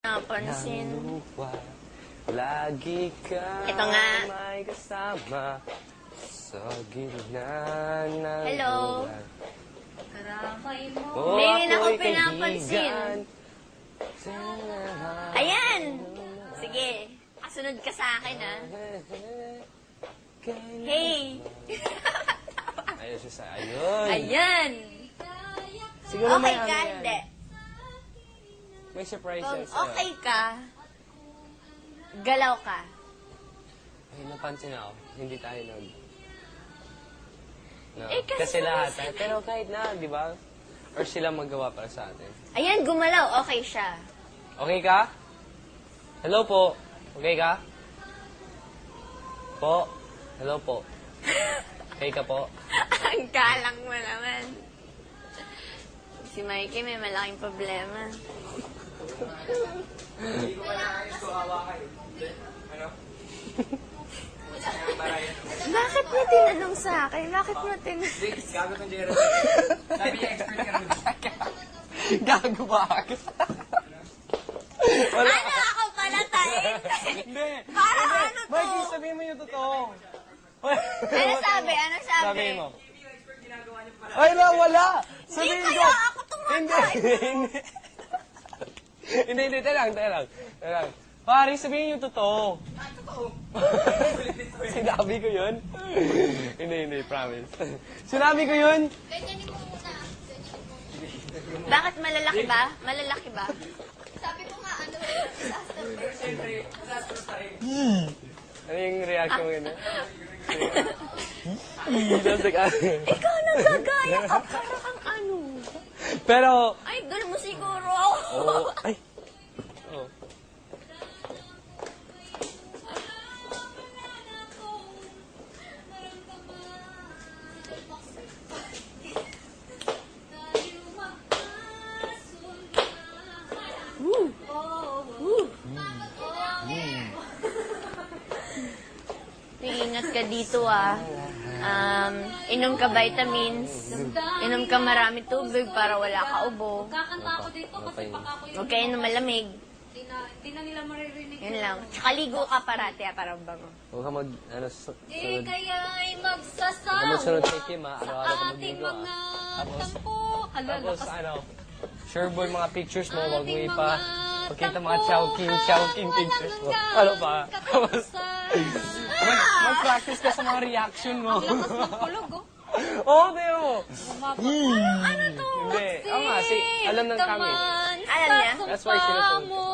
Napansin. Lupa, lagi ka Ito nga. may kasama sa gitna ng Hello. buwan. Karamay mo. Oh, Hindi ako ako'y pinapansin. kaibigan. Ayan! Sige, kasunod ka sa akin, ha? Hey! Ayun siya sa ayun. Ayan! Siguro may Okay ano ka, yan. hindi. May surprise Kung yan sa'yo. okay ka, galaw ka. Ay, napansin ako. Hindi tayo nag... No. Eh, kasi lahat tayo. Pero kahit na, di ba? Or sila magawa para sa atin. Ayan, gumalaw. Okay siya. Okay ka? Hello po. Okay ka? Po? Hello po. Okay ka po? Ang galang mo naman. Si Mikey may malaking problema. Bakit mo tinanong sa akin? Bakit mo tinanong? Gago tong Gerald. Sabi niya, expert ka naman. Gago ba ako? Wala. Ano ako pala tayo? Hindi. Para ano to? Mikey, sabihin mo yung totoo. Ano sabi? Ano sabi? Sabihin mo. Ay, wala. Sabihin Hindi ko. kaya ako tumatay. Hindi. Hindi. Teka lang. Pare, sabihin yung totoo. Sinabi ko yun? Hindi, promise. Sinabi ko yun? Bakit malalaki ba? Malalaki ba? Sabi ko nga, ano, Ano yung reaction mo yun? Ikaw nagagaya ka para kang ano. Pero, Idol mo siguro ako. oh, ay. Oh. Woo. Woo. Ingat ka dito, ah. Inom ka vitamins. Inom ka marami tubig para wala ka ubo. kakanta ako dito kasi pag ako yung... Huwag kayo na malamig. Hindi na nila maririnig. Yun lang. Tsaka ligo ka parati, para bango. Huwag ka mag, ano, Di sunod. kaya'y Huwag magsasawa ka magsunod kay Kim, ha? sa Araw-araw ka ating magligo, mga Tapos, tampo. tapos, ano, sure boy, mga pictures mo, wag mo Ating ipa. mga Pagkita mga tampo, chowking pictures mo. Ano pa? Tapos, mag-practice ka sa mga reaction mo. Lakas ng kulog, oh. Oo, Teo mo. Ano to? Hindi. Oo nga, alam ng kami. Alam niya? That's why sinusunod ko.